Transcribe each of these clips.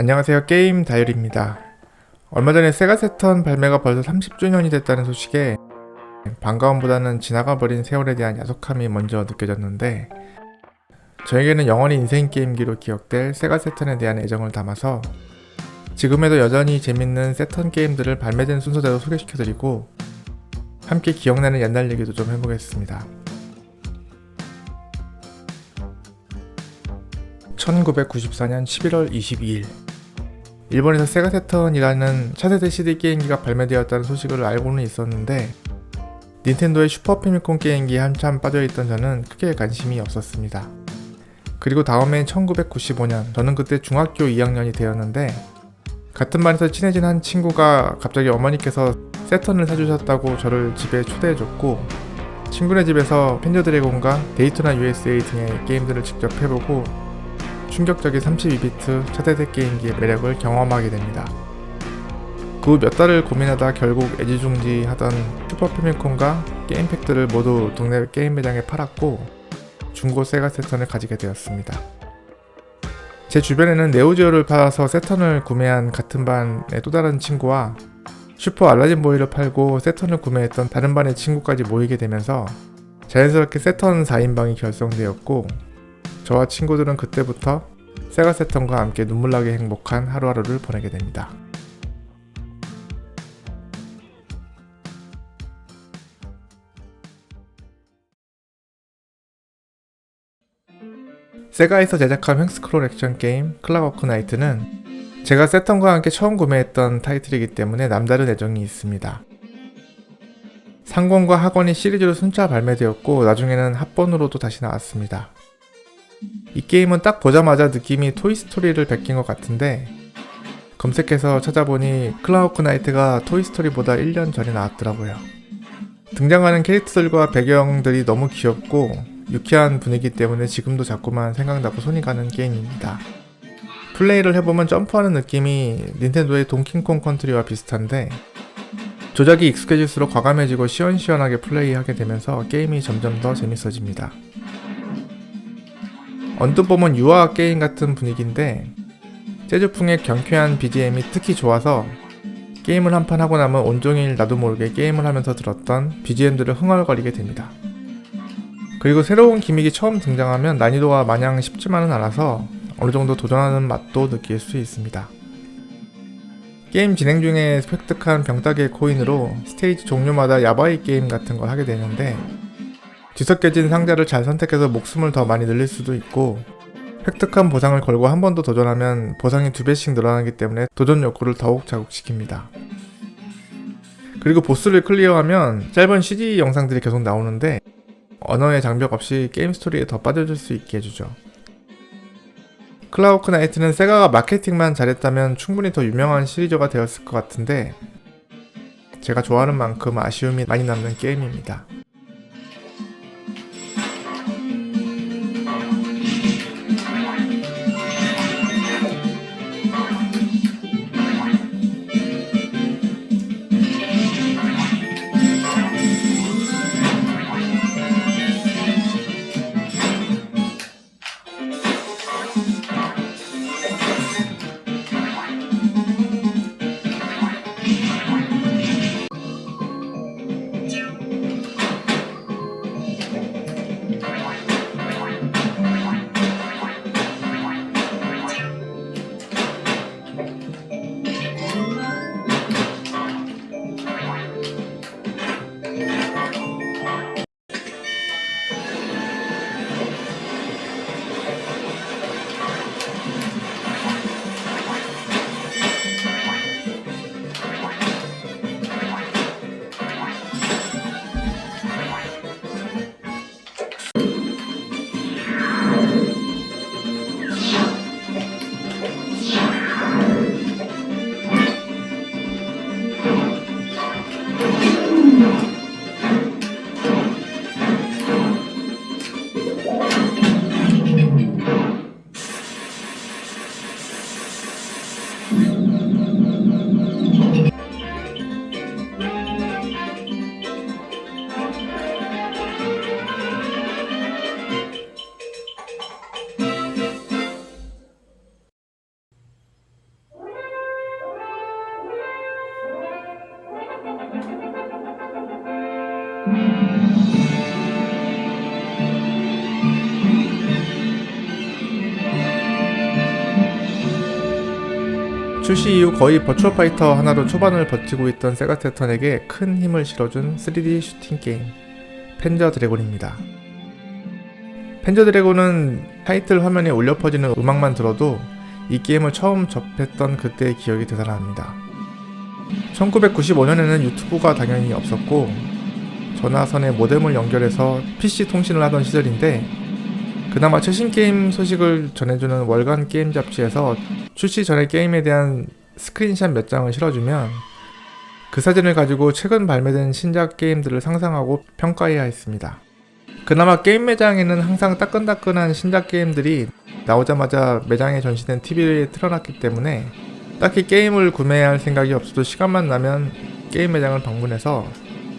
안녕하세요. 게임 다이어리입니다. 얼마 전에 세가 세턴 발매가 벌써 30주년이 됐다는 소식에 반가움보다는 지나가버린 세월에 대한 야속함이 먼저 느껴졌는데, 저에게는 영원히 인생 게임기로 기억될 세가 세턴에 대한 애정을 담아서 지금에도 여전히 재밌는 세턴 게임들을 발매된 순서대로 소개시켜드리고 함께 기억나는 옛날 얘기도 좀 해보겠습니다. 1994년 11월 22일 일본에서 세가 세턴이라는 차세대 CD 게임기가 발매되었다는 소식을 알고는 있었는데, 닌텐도의 슈퍼 패미콘 게임기에 한참 빠져있던 저는 크게 관심이 없었습니다. 그리고 다음해인 1995년, 저는 그때 중학교 2학년이 되었는데, 같은 반에서 친해진 한 친구가 갑자기 어머니께서 세턴을 사주셨다고 저를 집에 초대해줬고, 친구네 집에서 펜저 드래곤과 데이토나 USA 등의 게임들을 직접 해보고 충격적인 32비트 차세대 게임기의 매력을 경험하게 됩니다. 그 후 몇 달을 고민하다 결국 애지중지하던 슈퍼 패미콘과 게임팩들을 모두 동네 게임 매장에 팔았고 중고 세가 세턴을 가지게 되었습니다. 제 주변에는 네오지오를 팔아서 세턴을 구매한 같은 반의 또 다른 친구와 슈퍼 알라딘 보이를 팔고 세턴을 구매했던 다른 반의 친구까지 모이게 되면서 자연스럽게 세턴 4인방이 결성되었고, 저와 친구들은 그때부터 세가 세턴과 함께 눈물나게 행복한 하루하루를 보내게 됩니다. 세가에서 제작한 횡스크롤 액션 게임 클락워크 나이트는 제가 세턴과 함께 처음 구매했던 타이틀이기 때문에 남다른 애정이 있습니다. 상권과 하권이 시리즈로 순차 발매되었고 나중에는 합본으로도 다시 나왔습니다. 이 게임은 딱 보자마자 느낌이 토이스토리를 베낀 것 같은데, 검색해서 찾아보니 클락워크 나이트가 토이스토리보다 1년 전에 나왔더라고요. 등장하는 캐릭터들과 배경들이 너무 귀엽고 유쾌한 분위기 때문에 지금도 자꾸만 생각나고 손이 가는 게임입니다. 플레이를 해보면 점프하는 느낌이 닌텐도의 동킹콩 컨트리와 비슷한데, 조작이 익숙해질수록 과감해지고 시원시원하게 플레이하게 되면서 게임이 점점 더 재밌어집니다. 언뜻 보면 유아 게임 같은 분위기인데 재즈풍의 경쾌한 BGM이 특히 좋아서 게임을 한판 하고 나면 온종일 나도 모르게 게임을 하면서 들었던 BGM들을 흥얼거리게 됩니다. 그리고 새로운 기믹이 처음 등장하면 난이도가 마냥 쉽지만은 않아서 어느정도 도전하는 맛도 느낄 수 있습니다. 게임 진행 중에 획득한 병따개 코인으로 스테이지 종류마다 야바이 게임 같은 걸 하게 되는데, 뒤섞여진 상자를 잘 선택해서 목숨을 더 많이 늘릴 수도 있고, 획득한 보상을 걸고 한 번 더 도전하면 보상이 2배씩 늘어나기 때문에 도전 욕구를 더욱 자극시킵니다. 그리고 보스를 클리어하면 짧은 CG 영상들이 계속 나오는데 언어의 장벽 없이 게임 스토리에 더 빠져들 수 있게 해주죠. 클락워크 나이트는 세가가 마케팅만 잘했다면 충분히 더 유명한 시리즈가 되었을 것 같은데, 제가 좋아하는 만큼 아쉬움이 많이 남는 게임입니다. 출시 이후 거의 버추어 파이터 하나로 초반을 버티고 있던 세가 세턴에게 큰 힘을 실어준 3D 슈팅 게임 펜저 드래곤입니다. 펜저 드래곤은 타이틀 화면에 울려 퍼지는 음악만 들어도 이 게임을 처음 접했던 그때의 기억이 되살아납니다. 1995년에는 유튜브가 당연히 없었고 전화선에 모뎀을 연결해서 PC 통신을 하던 시절인데, 그나마 최신 게임 소식을 전해주는 월간 게임 잡지에서 출시 전에 게임에 대한 스크린샷 몇 장을 실어주면 그 사진을 가지고 최근 발매된 신작 게임들을 상상하고 평가해야 했습니다. 그나마 게임 매장에는 항상 따끈따끈한 신작 게임들이 나오자마자 매장에 전시된 TV에 틀어놨기 때문에 딱히 게임을 구매할 생각이 없어도 시간만 나면 게임 매장을 방문해서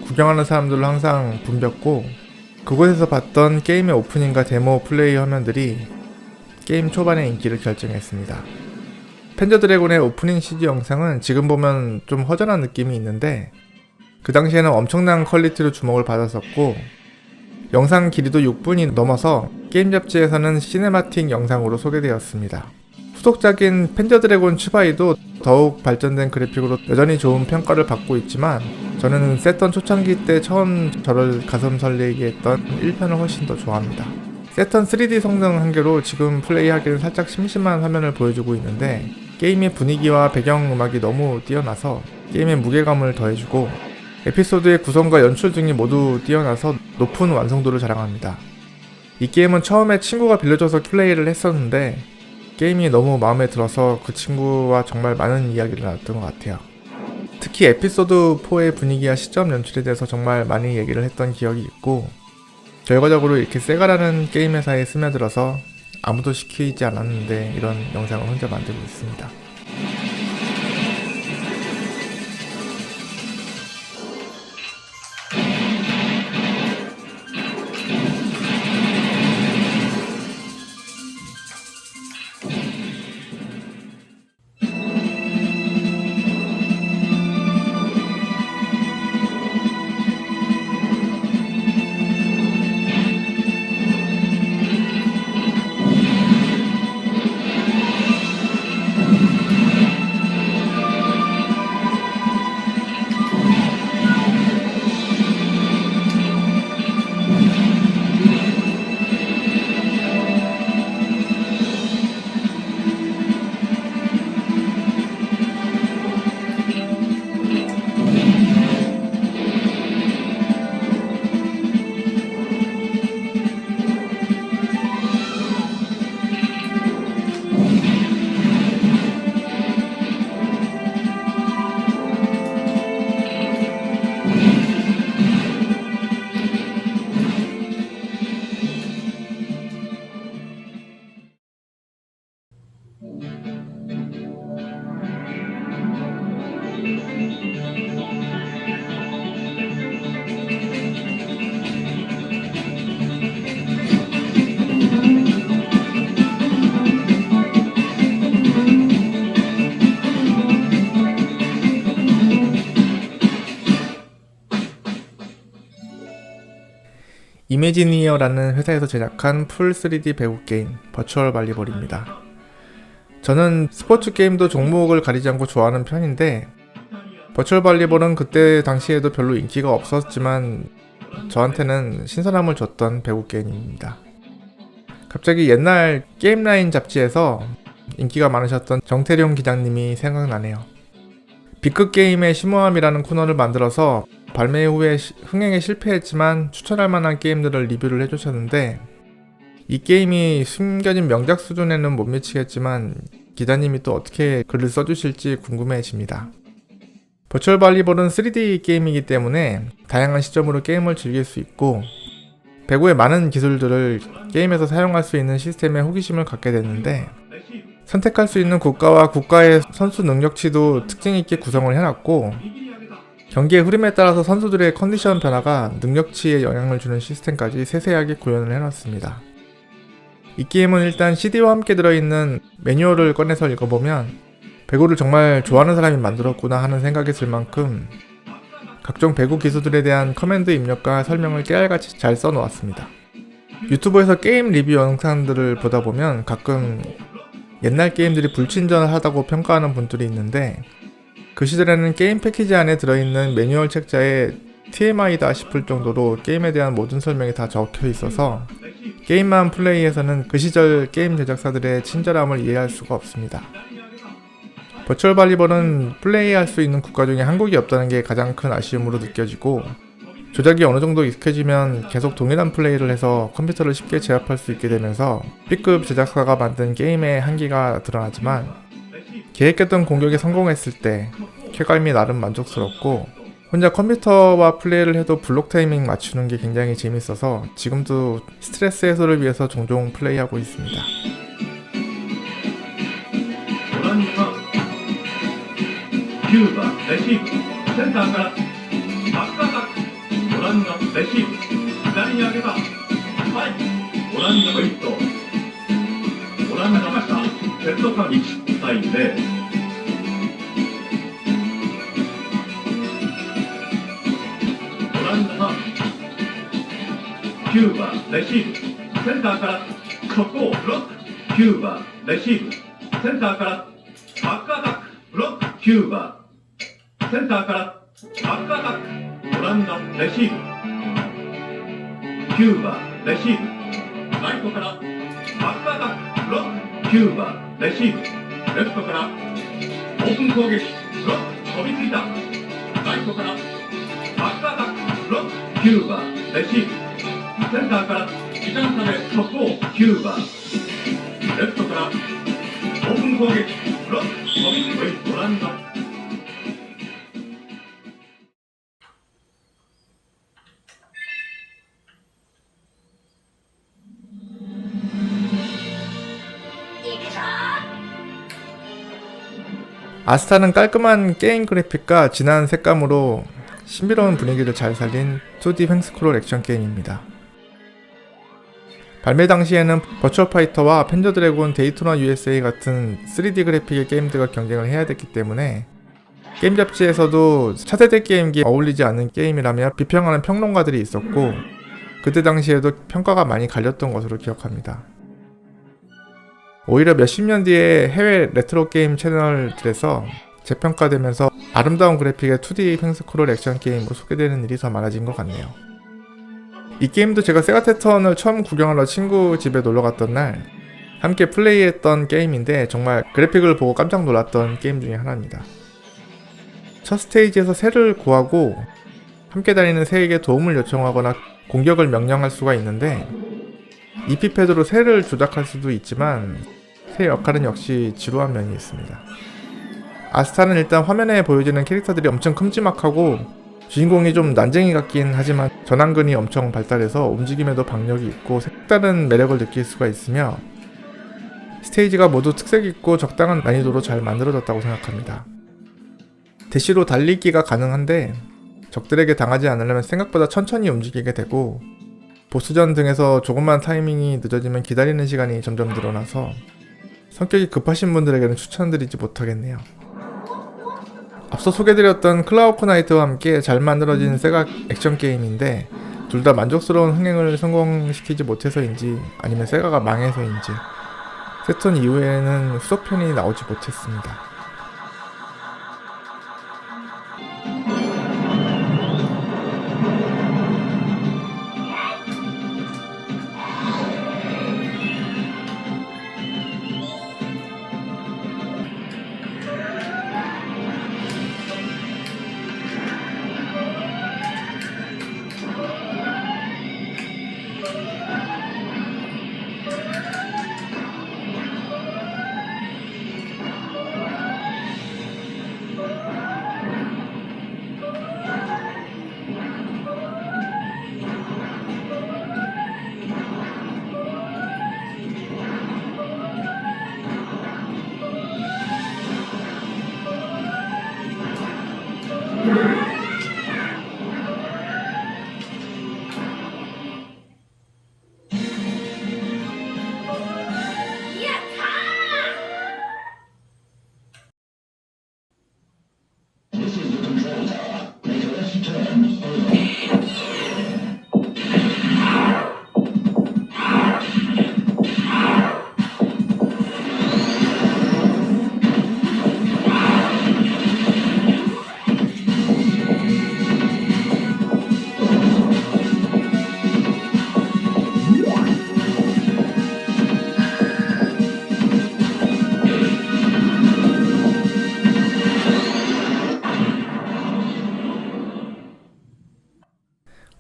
구경하는 사람들로 항상 붐볐고, 그곳에서 봤던 게임의 오프닝과 데모 플레이 화면들이 게임 초반의 인기를 결정했습니다. 펜저 드래곤의 오프닝 CG 영상은 지금 보면 좀 허전한 느낌이 있는데, 그 당시에는 엄청난 퀄리티로 주목을 받았었고 영상 길이도 6분이 넘어서 게임 잡지에서는 시네마틱 영상으로 소개되었습니다. 후속작인 펜저 드래곤 츠바이도 더욱 발전된 그래픽으로 여전히 좋은 평가를 받고 있지만, 저는 세턴 초창기 때 처음 저를 가슴 설레게 했던 1편을 훨씬 더 좋아합니다. 세턴 3D 성능 한계로 지금 플레이하기는 살짝 심심한 화면을 보여주고 있는데, 게임의 분위기와 배경음악이 너무 뛰어나서 게임의 무게감을 더해주고 에피소드의 구성과 연출 등이 모두 뛰어나서 높은 완성도를 자랑합니다. 이 게임은 처음에 친구가 빌려줘서 플레이를 했었는데 게임이 너무 마음에 들어서 그 친구와 정말 많은 이야기를 나눴던 것 같아요. 특히 에피소드 4의 분위기와 시점 연출에 대해서 정말 많이 얘기를 했던 기억이 있고, 결과적으로 이렇게 세가라는 게임 회사에 스며들어서 아무도 시키지 않았는데 이런 영상을 혼자 만들고 있습니다. 이매지니어라는 회사에서 제작한 풀 3D 배구 게임 버추얼 발리볼입니다. 저는 스포츠 게임도 종목을 가리지 않고 좋아하는 편인데, 버추얼 발리볼은 그때 당시에도 별로 인기가 없었지만 저한테는 신선함을 줬던 배구 게임입니다. 갑자기 옛날 게임라인 잡지에서 인기가 많으셨던 정태룡 기자님이 생각나네요. B급 게임의 심오함이라는 코너를 만들어서 발매 후에 흥행에 실패했지만 추천할 만한 게임들을 리뷰를 해주셨는데, 이 게임이 숨겨진 명작 수준에는 못 미치겠지만 기자님이 또 어떻게 글을 써주실지 궁금해집니다. 버추얼 발리볼은 3D 게임이기 때문에 다양한 시점으로 게임을 즐길 수 있고, 배구의 많은 기술들을 게임에서 사용할 수 있는 시스템에 호기심을 갖게 됐는데, 선택할 수 있는 국가와 국가의 선수 능력치도 특징 있게 구성을 해놨고, 경기의 흐름에 따라서 선수들의 컨디션 변화가 능력치에 영향을 주는 시스템까지 세세하게 구현을 해놨습니다. 이 게임은 일단 CD와 함께 들어있는 매뉴얼을 꺼내서 읽어보면 배구를 정말 좋아하는 사람이 만들었구나 하는 생각이 들 만큼 각종 배구 기술들에 대한 커맨드 입력과 설명을 깨알같이 잘 써놓았습니다. 유튜브에서 게임 리뷰 영상들을 보다 보면 가끔 옛날 게임들이 불친절하다고 평가하는 분들이 있는데, 그 시절에는 게임 패키지 안에 들어있는 매뉴얼 책자에 TMI다 싶을 정도로 게임에 대한 모든 설명이 다 적혀 있어서 게임만 플레이해서는 그 시절 게임 제작사들의 친절함을 이해할 수가 없습니다. 버추얼 발리벌은 플레이할 수 있는 국가 중에 한국이 없다는 게 가장 큰 아쉬움으로 느껴지고, 조작이 어느 정도 익숙해지면 계속 동일한 플레이를 해서 컴퓨터를 쉽게 제압할 수 있게 되면서 B급 제작사가 만든 게임의 한계가 드러나지만, 계획했던 공격에 성공했을 때 쾌감이 나름 만족스럽고, 혼자 컴퓨터와 플레이를 해도 블록 타이밍 맞추는 게 굉장히 재밌어서 지금도 스트레스 해소를 위해서 종종 플레이하고 있습니다. 9番レシーブセンターからバックアタックオランダレシーブ左に上げたはいオランダのヒットオランダがしたセットカー1対0オランダが9番レシーブセンターから速攻ブロック9番レシーブセンターからバックアタックブロック9番センターからバックアタックオランダレシーブ9番レシーブライトからバックアタックブロック9番レシーブレフトからオープン攻撃ブロック飛びついたライトからバックアタックブロック9番レシーブセンターから時間差で速攻9番レフトからオープン攻撃ブロック飛びついたオランダ아스타는 깔끔한 게임 그래픽과 진한 색감으로 신비로운 분위기를 잘 살린 2D 횡스크롤 액션 게임입니다. 발매 당시에는 버추얼 파이터와 펜저 드래곤 데이토나 USA 같은 3D 그래픽의 게임들과 경쟁을 해야 됐기 때문에 게임 잡지에서도 차세대 게임기에 어울리지 않는 게임이라며 비평하는 평론가들이 있었고, 그때 당시에도 평가가 많이 갈렸던 것으로 기억합니다. 오히려 몇십 년 뒤에 해외 레트로 게임 채널들에서 재평가되면서 아름다운 그래픽의 2D 횡스크롤 액션 게임으로 소개되는 일이 더 많아진 것 같네요. 이 게임도 제가 세가세턴을 처음 구경하러 친구 집에 놀러갔던 날 함께 플레이했던 게임인데, 정말 그래픽을 보고 깜짝 놀랐던 게임 중에 하나입니다. 첫 스테이지에서 새를 구하고 함께 다니는 새에게 도움을 요청하거나 공격을 명령할 수가 있는데, EP패드로 새를 조작할 수도 있지만 새 역할은 역시 지루한 면이 있습니다. 아스타는 일단 화면에 보여지는 캐릭터들이 엄청 큼지막하고 주인공이 좀 난쟁이 같긴 하지만 전완근이 엄청 발달해서 움직임에도 박력이 있고 색다른 매력을 느낄 수가 있으며, 스테이지가 모두 특색 있고 적당한 난이도로 잘 만들어졌다고 생각합니다. 대시로 달리기가 가능한데 적들에게 당하지 않으려면 생각보다 천천히 움직이게 되고, 보스전 등에서 조금만 타이밍이 늦어지면 기다리는 시간이 점점 늘어나서 성격이 급하신 분들에게는 추천드리지 못하겠네요. 앞서 소개드렸던 클라우크 나이트와 함께 잘 만들어진 세가 액션 게임인데, 둘 다 만족스러운 흥행을 성공시키지 못해서인지 아니면 세가가 망해서인지 세턴 이후에는 후속편이 나오지 못했습니다.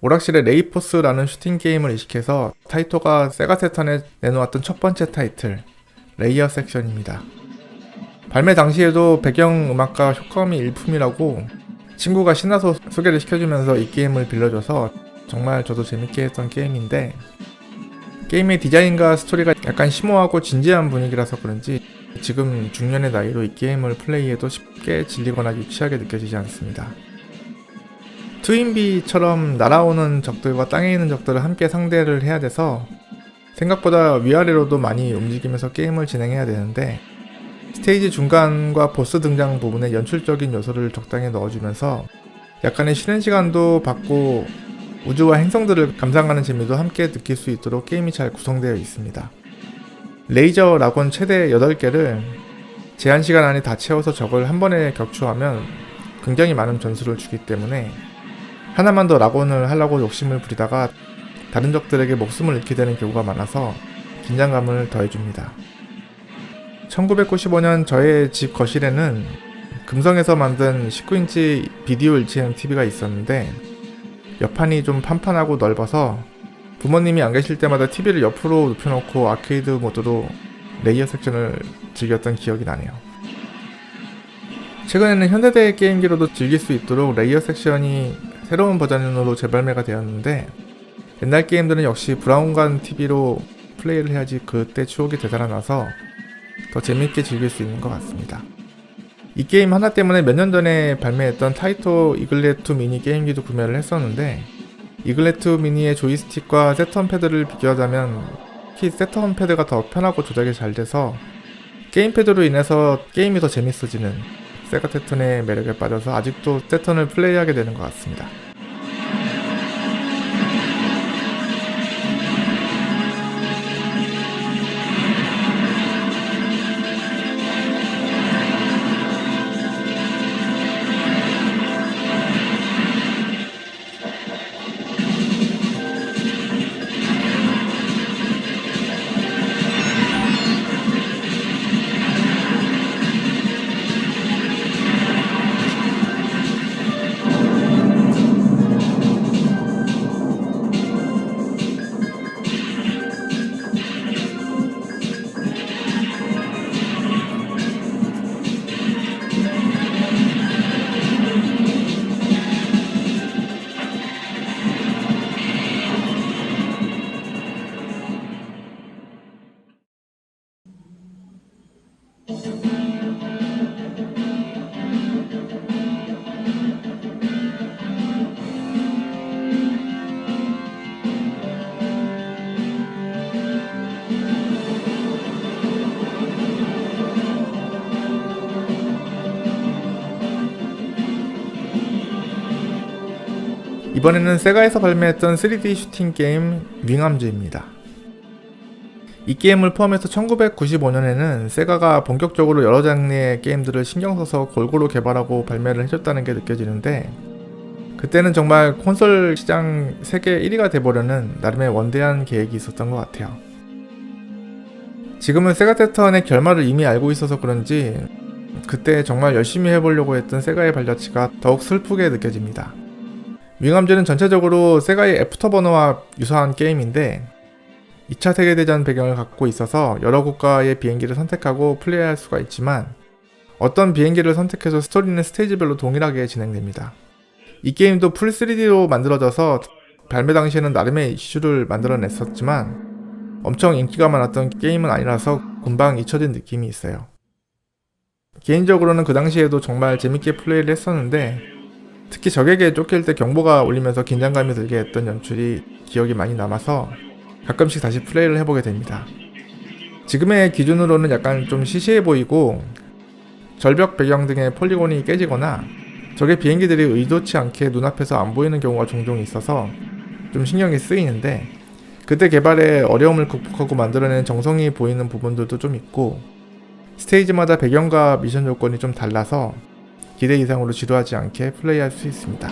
오락실의 레이포스라는 슈팅 게임을 이식해서 타이토가 세가 세턴에 내놓았던 첫 번째 타이틀, 레이어 섹션입니다. 발매 당시에도 배경음악과 효과음이 일품이라고 친구가 신나서 소개를 시켜주면서 이 게임을 빌려줘서 정말 저도 재밌게 했던 게임인데, 게임의 디자인과 스토리가 약간 심오하고 진지한 분위기라서 그런지 지금 중년의 나이로 이 게임을 플레이해도 쉽게 질리거나 유치하게 느껴지지 않습니다. 트윈비처럼 날아오는 적들과 땅에 있는 적들을 함께 상대를 해야 돼서 생각보다 위아래로도 많이 움직이면서 게임을 진행해야 되는데, 스테이지 중간과 보스 등장 부분에 연출적인 요소를 적당히 넣어주면서 약간의 쉬는 시간도 받고 우주와 행성들을 감상하는 재미도 함께 느낄 수 있도록 게임이 잘 구성되어 있습니다. 레이저 라곤 최대 8개를 제한시간 안에 다 채워서 적을 한 번에 격추하면 굉장히 많은 점수를 주기 때문에 하나만 더 라곤을 하려고 욕심을 부리다가 다른 적들에게 목숨을 잃게 되는 경우가 많아서 긴장감을 더해줍니다. 1995년 저의 집 거실에는 금성에서 만든 19인치 비디오 일체형 TV가 있었는데, 옆판이 좀 판판하고 넓어서 부모님이 안 계실 때마다 TV를 옆으로 눕혀놓고 아케이드 모드로 레이어 섹션을 즐겼던 기억이 나네요. 최근에는 현대대 게임기로도 즐길 수 있도록 레이어 섹션이 새로운 버전으로 재발매가 되었는데, 옛날 게임들은 역시 브라운관 TV로 플레이를 해야지 그때 추억이 되살아나서 더 재밌게 즐길 수 있는 것 같습니다. 이 게임 하나 때문에 몇 년 전에 발매했던 타이토 이글렛2 미니 게임기도 구매를 했었는데, 이글렛2 미니의 조이스틱과 세턴 패드를 비교하자면 특히 세턴 패드가 더 편하고 조작이 잘 돼서 게임패드로 인해서 게임이 더 재밌어지는 세가 세턴의 매력에 빠져서 아직도 세턴을 플레이하게 되는 것 같습니다. 이번에는 세가에서 발매했던 3D 슈팅 게임 윙암즈입니다. 이 게임을 포함해서 1995년에는 세가가 본격적으로 여러 장르의 게임들을 신경써서 골고루 개발하고 발매를 해줬다는 게 느껴지는데, 그때는 정말 콘솔 시장 세계 1위가 돼보려는 나름의 원대한 계획이 있었던 것 같아요. 지금은 세가 세턴의 결말을 이미 알고 있어서 그런지 그때 정말 열심히 해보려고 했던 세가의 발자취가 더욱 슬프게 느껴집니다. 윙암즈는 전체적으로 세가의 애프터버너와 유사한 게임인데 2차 세계대전 배경을 갖고 있어서 여러 국가의 비행기를 선택하고 플레이할 수가 있지만, 어떤 비행기를 선택해서 스토리는 스테이지별로 동일하게 진행됩니다. 이 게임도 풀 3D로 만들어져서 발매 당시에는 나름의 이슈를 만들어냈었지만 엄청 인기가 많았던 게임은 아니라서 금방 잊혀진 느낌이 있어요. 개인적으로는 그 당시에도 정말 재밌게 플레이를 했었는데, 특히 적에게 쫓길 때 경보가 울리면서 긴장감이 들게 했던 연출이 기억이 많이 남아서 가끔씩 다시 플레이를 해보게 됩니다. 지금의 기준으로는 약간 좀 시시해 보이고 절벽 배경 등의 폴리곤이 깨지거나 적의 비행기들이 의도치 않게 눈앞에서 안 보이는 경우가 종종 있어서 좀 신경이 쓰이는데, 그때 개발에 어려움을 극복하고 만들어낸 정성이 보이는 부분들도 좀 있고, 스테이지마다 배경과 미션 요건이 좀 달라서 기대 이상으로 지루하지 않게 플레이할 수 있습니다.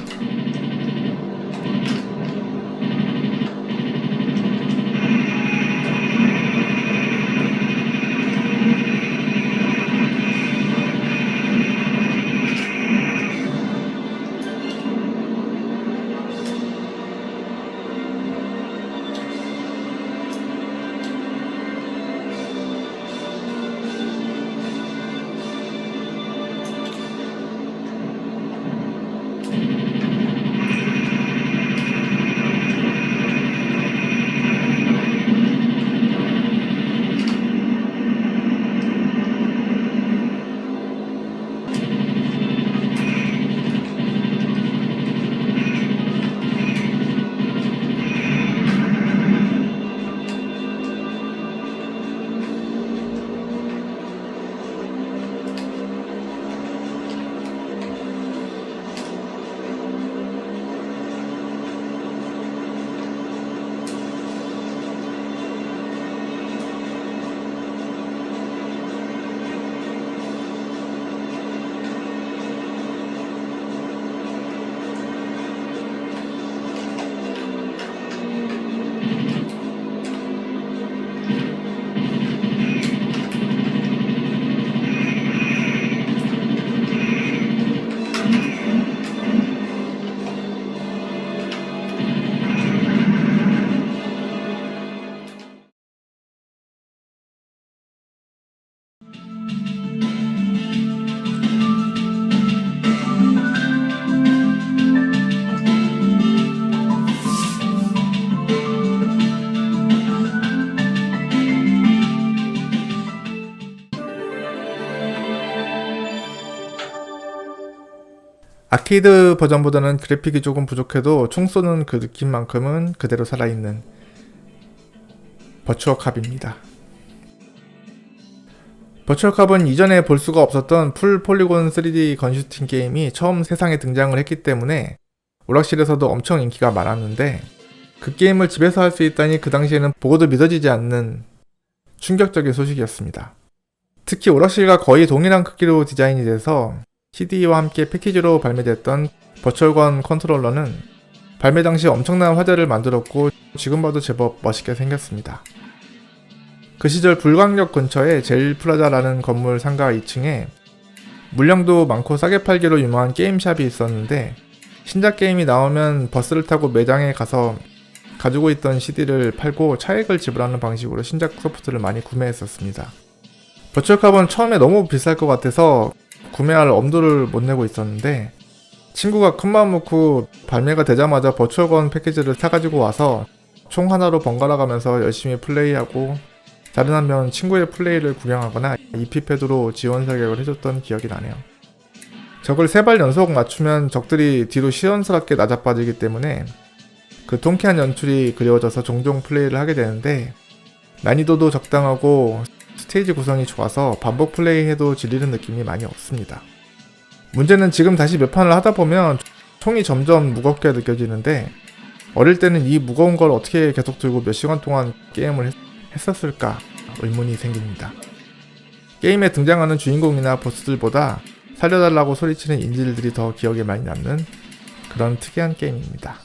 아케이드 버전보다는 그래픽이 조금 부족해도 총 쏘는 그 느낌만큼은 그대로 살아있는 버추어캅입니다. 버추어캅은 이전에 볼 수가 없었던 풀 폴리곤 3D 건슈팅 게임이 처음 세상에 등장을 했기 때문에 오락실에서도 엄청 인기가 많았는데, 그 게임을 집에서 할 수 있다니 그 당시에는 보고도 믿어지지 않는 충격적인 소식이었습니다. 특히 오락실과 거의 동일한 크기로 디자인이 돼서 CD와 함께 패키지로 발매됐던 버추얼건 컨트롤러는 발매 당시 엄청난 화제를 만들었고 지금 봐도 제법 멋있게 생겼습니다. 그 시절 불광역 근처에 제일플라자라는 건물 상가 2층에 물량도 많고 싸게 팔기로 유명한 게임샵이 있었는데, 신작 게임이 나오면 버스를 타고 매장에 가서 가지고 있던 CD를 팔고 차액을 지불하는 방식으로 신작 소프트를 많이 구매했었습니다. 버추얼캅은 처음에 너무 비쌀 것 같아서 구매할 엄두를 못 내고 있었는데, 친구가 큰마음 먹고 발매가 되자마자 버추얼건 패키지를 사가지고 와서 총 하나로 번갈아 가면서 열심히 플레이하고 다른 한편 친구의 플레이를 구경하거나 EP패드로 지원 사격을 해줬던 기억이 나네요. 적을 3발 연속 맞추면 적들이 뒤로 시원스럽게 낮아빠지기 때문에 그 통쾌한 연출이 그리워져서 종종 플레이를 하게 되는데, 난이도도 적당하고 스테이지 구성이 좋아서 반복 플레이해도 질리는 느낌이 많이 없습니다. 문제는 지금 다시 몇 판을 하다 보면 총이 점점 무겁게 느껴지는데, 어릴 때는 이 무거운 걸 어떻게 계속 들고 몇 시간 동안 게임을 했었을까 의문이 생깁니다. 게임에 등장하는 주인공이나 보스들보다 살려달라고 소리치는 인질들이 더 기억에 많이 남는 그런 특이한 게임입니다.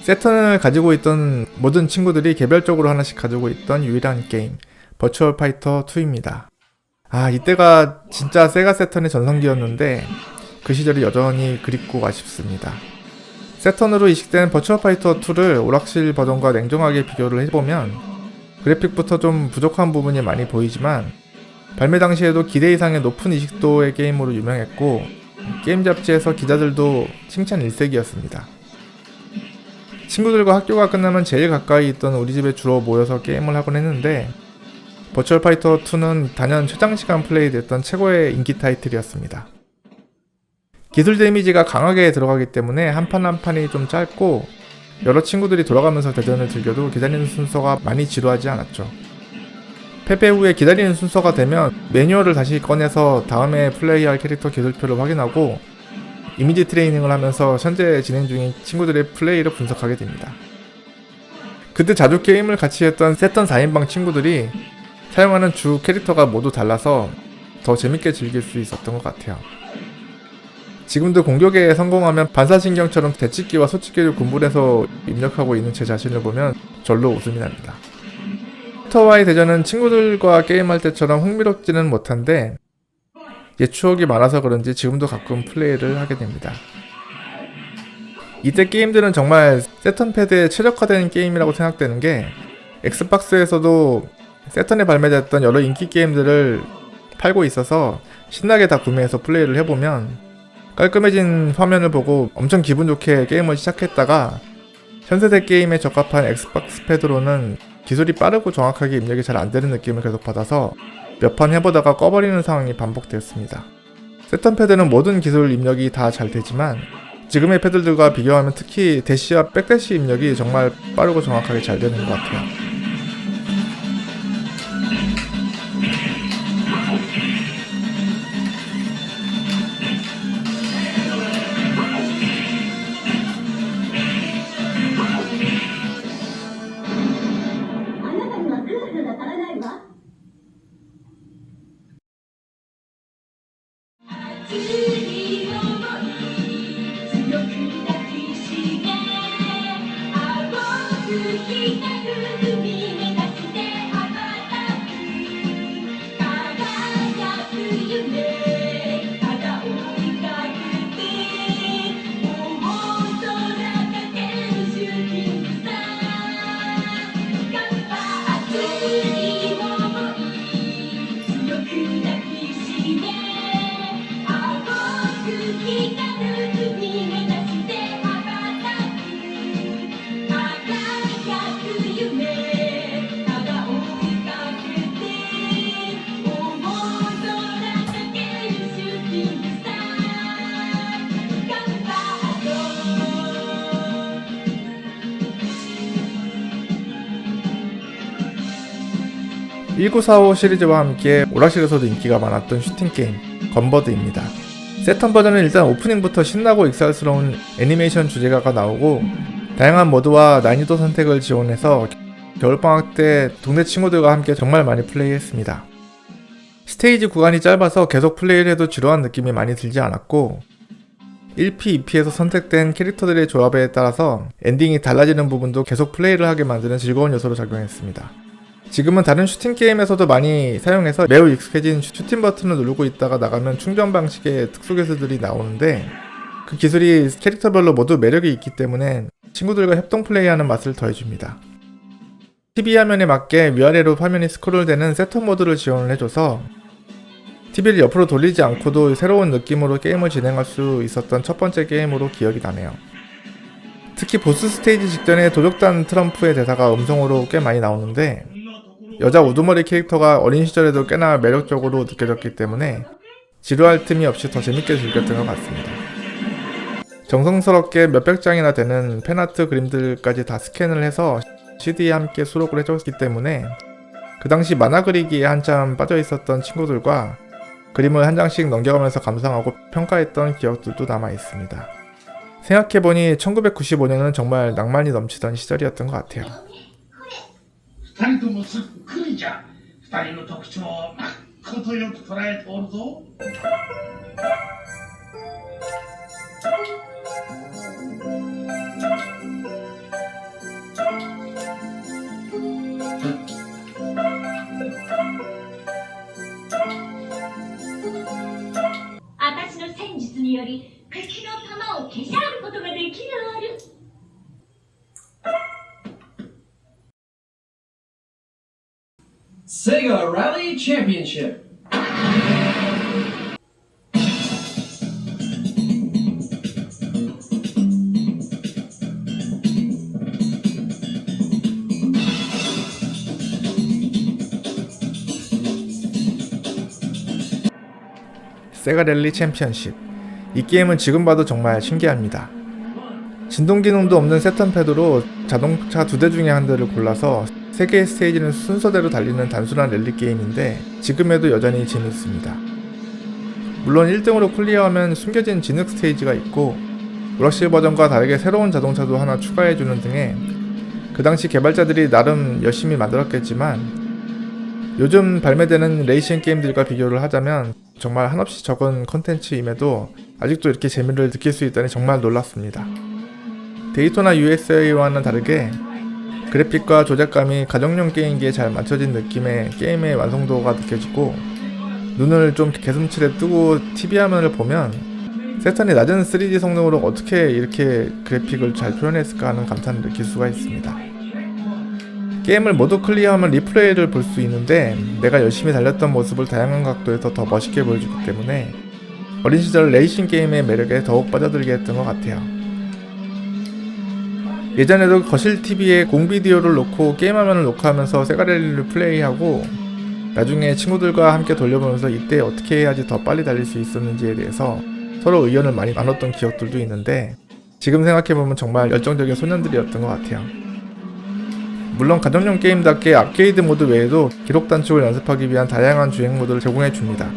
세턴을 가지고 있던 모든 친구들이 개별적으로 하나씩 가지고 있던 유일한 게임, 버추얼 파이터 2입니다. 이때가 진짜 세가 세턴의 전성기였는데 그 시절이 여전히 그립고 아쉽습니다. 세턴으로 이식된 버추얼 파이터 2를 오락실 버전과 냉정하게 비교를 해보면 그래픽부터 좀 부족한 부분이 많이 보이지만 발매 당시에도 기대 이상의 높은 이식도의 게임으로 유명했고 게임 잡지에서 기자들도 칭찬 일색이었습니다. 친구들과 학교가 끝나면 제일 가까이 있던 우리 집에 주로 모여서 게임을 하곤 했는데 버추얼 파이터 2는 단연 최장시간 플레이됐던 최고의 인기 타이틀이었습니다. 기술 데미지가 강하게 들어가기 때문에 한 판 한 판이 좀 짧고 여러 친구들이 돌아가면서 대전을 즐겨도 기다리는 순서가 많이 지루하지 않았죠. 패배 후에 기다리는 순서가 되면 매뉴얼을 다시 꺼내서 다음에 플레이할 캐릭터 기술표를 확인하고 이미지 트레이닝을 하면서 현재 진행 중인 친구들의 플레이를 분석하게 됩니다. 그때 자주 게임을 같이 했던 세턴 4인방 친구들이 사용하는 주 캐릭터가 모두 달라서 더 재밌게 즐길 수 있었던 것 같아요. 지금도 공격에 성공하면 반사신경처럼 대치기와 소치기를 군불해서 입력하고 있는 제 자신을 보면 절로 웃음이 납니다. 캐릭터와의 대전은 친구들과 게임할 때처럼 흥미롭지는 못한데 옛 추억이 많아서 그런지 지금도 가끔 플레이를 하게 됩니다. 이때 게임들은 정말 세턴 패드에 최적화된 게임이라고 생각되는 게 엑스박스에서도 세턴에 발매됐던 여러 인기 게임들을 팔고 있어서 신나게 다 구매해서 플레이를 해보면 깔끔해진 화면을 보고 엄청 기분 좋게 게임을 시작했다가 현세대 게임에 적합한 엑스박스 패드로는 기술이 빠르고 정확하게 입력이 잘 안되는 느낌을 계속 받아서 몇 판 해보다가 꺼버리는 상황이 반복되었습니다. 세턴 패드는 모든 기술 입력이 다 잘 되지만 지금의 패드들과 비교하면 특히 대시와 백대시 입력이 정말 빠르고 정확하게 잘 되는 것 같아요. (1945) 시리즈와 함께 오락실에서도 인기가 많았던 슈팅게임 건버드입니다. 세턴 버전은 일단 오프닝부터 신나고 익살스러운 애니메이션 주제가가 나오고 다양한 모드와 난이도 선택을 지원해서 겨울방학 때 동네 친구들과 함께 정말 많이 플레이했습니다. 스테이지 구간이 짧아서 계속 플레이를 해도 지루한 느낌이 많이 들지 않았고 1P, 2P에서 선택된 캐릭터들의 조합에 따라서 엔딩이 달라지는 부분도 계속 플레이를 하게 만드는 즐거운 요소로 작용했습니다. 지금은 다른 슈팅 게임에서도 많이 사용해서 매우 익숙해진 슈팅 버튼을 누르고 있다가 나가면 충전 방식의 특수 기술들이 나오는데 그 기술이 캐릭터별로 모두 매력이 있기 때문에 친구들과 협동 플레이하는 맛을 더해줍니다. TV 화면에 맞게 위아래로 화면이 스크롤되는 세턴 모드를 지원을 해줘서 TV를 옆으로 돌리지 않고도 새로운 느낌으로 게임을 진행할 수 있었던 첫 번째 게임으로 기억이 나네요. 특히 보스 스테이지 직전에 도적단 트럼프의 대사가 음성으로 꽤 많이 나오는데 여자 우두머리 캐릭터가 어린 시절에도 꽤나 매력적으로 느껴졌기 때문에 지루할 틈이 없이 더 재밌게 즐겼던 것 같습니다. 정성스럽게 몇백 장이나 되는 팬아트 그림들까지 다 스캔을 해서 CD에 함께 수록을 해줬기 때문에 그 당시 만화 그리기에 한참 빠져있었던 친구들과 그림을 한 장씩 넘겨가면서 감상하고 평가했던 기억들도 남아있습니다. 생각해보니 1995년은 정말 낭만이 넘치던 시절이었던 것 같아요. 二人ともそっくりじゃ。二人の特徴をまっことよく捉えておるぞ。私の戦術により敵の弾を消し去ることができるある。Sega Rally Championship. 세가 랠리 챔피언십. 이 게임은 지금 봐도 정말 신기합니다. 진동 기능도 없는 세턴 패드로 자동차 2대 중에 한 대를 골라서 3개의 스테이지는 순서대로 달리는 단순한 랠리 게임인데 지금에도 여전히 재밌습니다. 물론 1등으로 클리어하면 숨겨진 진흙 스테이지가 있고 오락실 버전과 다르게 새로운 자동차도 하나 추가해주는 등의 그 당시 개발자들이 나름 열심히 만들었겠지만 요즘 발매되는 레이싱 게임들과 비교를 하자면 정말 한없이 적은 컨텐츠임에도 아직도 이렇게 재미를 느낄 수 있다니 정말 놀랐습니다. 데이토나 USA와는 다르게 그래픽과 조작감이 가정용 게임기에 잘 맞춰진 느낌의 게임의 완성도가 느껴지고 눈을 좀 개슴츠레 뜨고 TV 화면을 보면 세턴이 낮은 3D 성능으로 어떻게 이렇게 그래픽을 잘 표현했을까 하는 감탄을 느낄 수가 있습니다. 게임을 모두 클리어하면 리플레이를 볼 수 있는데 내가 열심히 달렸던 모습을 다양한 각도에서 더 멋있게 보여주기 때문에 어린 시절 레이싱 게임의 매력에 더욱 빠져들게 했던 것 같아요. 예전에도 거실 TV에 공비디오를 놓고 게임 화면을 녹화하면서 세가랠리를 플레이하고 나중에 친구들과 함께 돌려보면서 이때 어떻게 해야지 더 빨리 달릴 수 있었는지에 대해서 서로 의견을 많이 나눴던 기억들도 있는데 지금 생각해보면 정말 열정적인 소년들이었던 것 같아요. 물론 가정용 게임답게 아케이드 모드 외에도 기록 단축을 연습하기 위한 다양한 주행 모드를 제공해줍니다.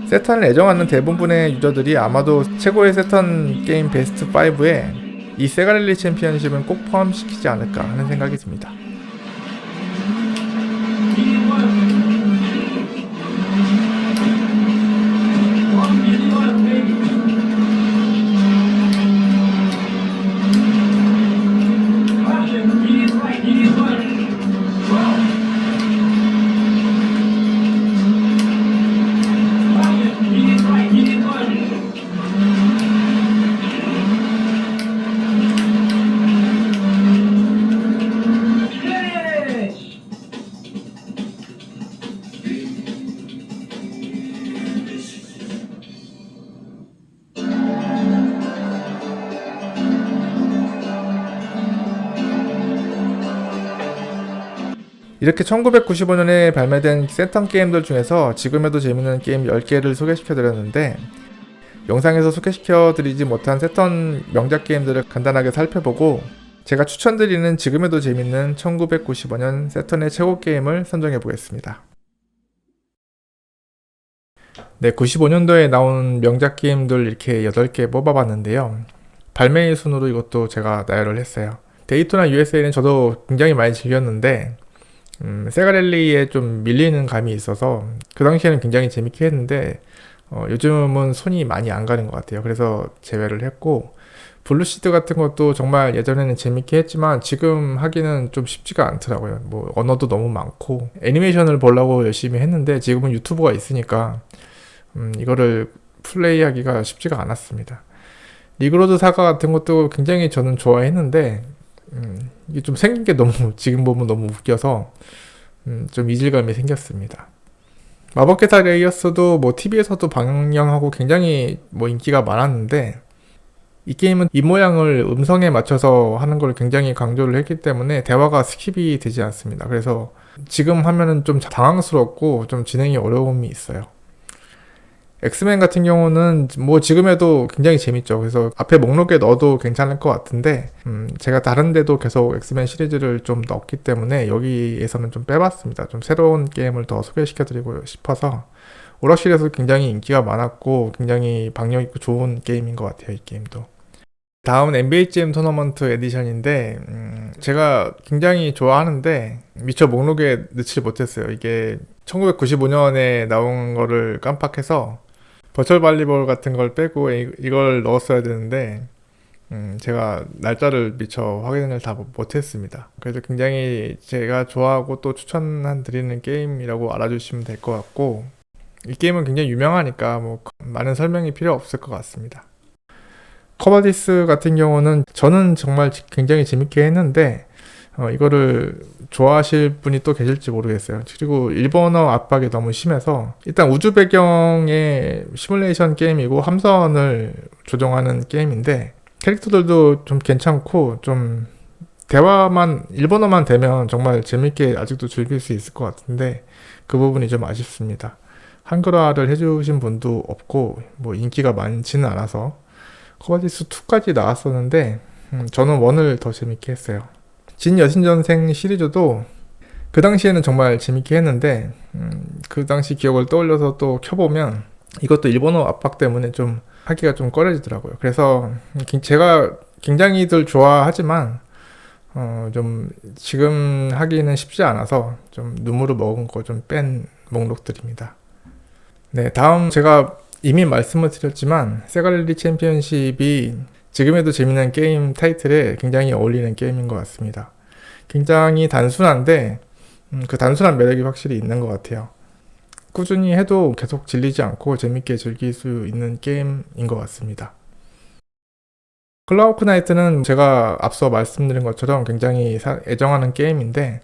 세턴을 애정하는 대부분의 유저들이 아마도 최고의 세턴 게임 베스트 5에 이 세가랠리 챔피언십은 꼭 포함시키지 않을까 하는 생각이 듭니다. 이렇게 1995년에 발매된 세턴 게임들 중에서 지금에도 재밌는 게임 10개를 소개시켜드렸는데 영상에서 소개시켜드리지 못한 세턴 명작 게임들을 간단하게 살펴보고 제가 추천드리는 지금에도 재밌는 1995년 세턴의 최고 게임을 선정해보겠습니다. 네, 95년도에 나온 명작 게임들 이렇게 8개 뽑아봤는데요. 발매일 순으로 이것도 제가 나열을 했어요. 데이토나 USA는 저도 굉장히 많이 즐겼는데 세가랠리에 좀 밀리는 감이 있어서 그 당시에는 굉장히 재밌게 했는데 요즘은 손이 많이 안 가는 것 같아요. 그래서 제외를 했고 블루시드 같은 것도 정말 예전에는 재밌게 했지만 지금 하기는 좀 쉽지가 않더라고요. 뭐 언어도 너무 많고 애니메이션을 보려고 열심히 했는데 지금은 유튜브가 있으니까 이거를 플레이하기가 쉽지가 않았습니다. 리그로드 사가 같은 것도 굉장히 저는 좋아했는데 이게 좀 생긴 게 너무 지금 보면 너무 웃겨서 좀 이질감이 생겼습니다. 마법계사 레이어스도 뭐 TV에서도 방영하고 굉장히 뭐 인기가 많았는데 이 게임은 입모양을 음성에 맞춰서 하는 걸 굉장히 강조를 했기 때문에 대화가 스킵이 되지 않습니다. 그래서 지금 하면은 좀 당황스럽고 좀 진행이 어려움이 있어요. 엑스맨 같은 경우는 뭐 지금에도 굉장히 재밌죠. 그래서 앞에 목록에 넣어도 괜찮을 것 같은데 제가 다른 데도 계속 엑스맨 시리즈를 좀 넣었기 때문에 여기에서는 좀 빼봤습니다. 좀 새로운 게임을 더 소개시켜드리고 싶어서 오락실에서 굉장히 인기가 많았고 굉장히 박력있고 좋은 게임인 것 같아요. 이 게임도. 다음은 NBA Jam 토너먼트 에디션인데 제가 굉장히 좋아하는데 미처 목록에 넣지 못했어요. 이게 1995년에 나온 거를 깜빡해서 버추얼 발리볼 같은 걸 빼고 이걸 넣었어야 되는데 제가 날짜를 미처 확인을 다 못했습니다. 그래서 굉장히 제가 좋아하고 또 추천드리는 게임이라고 알아주시면 될 것 같고 이 게임은 굉장히 유명하니까 뭐 많은 설명이 필요 없을 것 같습니다. 커버디스 같은 경우는 저는 정말 굉장히 재밌게 했는데 이거를 좋아하실 분이 또 계실지 모르겠어요. 그리고 일본어 압박이 너무 심해서 일단 우주 배경의 시뮬레이션 게임이고 함선을 조종하는 게임인데 캐릭터들도 좀 괜찮고 좀 대화만 일본어만 되면 정말 재밌게 아직도 즐길 수 있을 것 같은데 그 부분이 좀 아쉽습니다. 한글화를 해주신 분도 없고 뭐 인기가 많지는 않아서 커버디스 2까지 나왔었는데 저는 1을 더 재밌게 했어요. 진 여신전생 시리즈도 그 당시에는 정말 재밌게 했는데 그 당시 기억을 떠올려서 또 켜보면 이것도 일본어 압박 때문에 좀 하기가 좀 꺼려지더라고요. 그래서 제가 굉장히들 좋아하지만 좀 지금 하기는 쉽지 않아서 좀 눈물을 먹은 거 좀 뺀 목록들입니다. 네, 다음 제가 이미 말씀을 드렸지만 세가랠리 챔피언십이 지금에도 재밌는 게임 타이틀에 굉장히 어울리는 게임인 것 같습니다. 굉장히 단순한데 그 단순한 매력이 확실히 있는 것 같아요. 꾸준히 해도 계속 질리지 않고 재밌게 즐길 수 있는 게임인 것 같습니다. 클라우크 나이트는 제가 앞서 말씀드린 것처럼 굉장히 애정하는 게임인데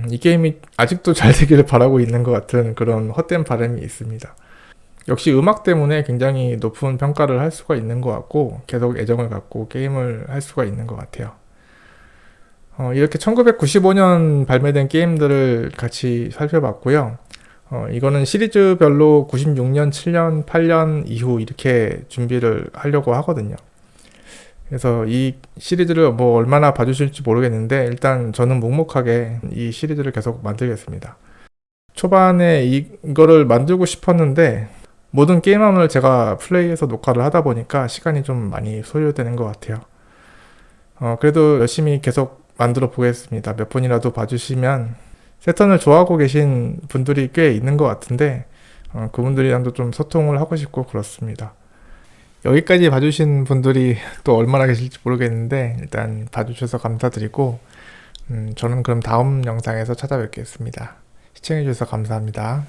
이 게임이 아직도 잘 되기를 바라고 있는 것 같은 그런 헛된 바람이 있습니다. 역시 음악 때문에 굉장히 높은 평가를 할 수가 있는 것 같고 계속 애정을 갖고 게임을 할 수가 있는 것 같아요. 이렇게 1995년 발매된 게임들을 같이 살펴봤고요. 이거는 시리즈별로 96년, 7년, 8년 이후 이렇게 준비를 하려고 하거든요. 그래서 이 시리즈를 뭐 얼마나 봐주실지 모르겠는데 일단 저는 묵묵하게 이 시리즈를 계속 만들겠습니다. 초반에 이거를 만들고 싶었는데 모든 게임함을 제가 플레이해서 녹화를 하다 보니까 시간이 좀 많이 소요되는 것 같아요. 그래도 열심히 계속 만들어 보겠습니다. 몇 분이라도 봐주시면 세턴을 좋아하고 계신 분들이 꽤 있는 것 같은데 그분들이랑도 좀 소통을 하고 싶고 그렇습니다. 여기까지 봐주신 분들이 또 얼마나 계실지 모르겠는데 일단 봐주셔서 감사드리고 저는 그럼 다음 영상에서 찾아뵙겠습니다. 시청해주셔서 감사합니다.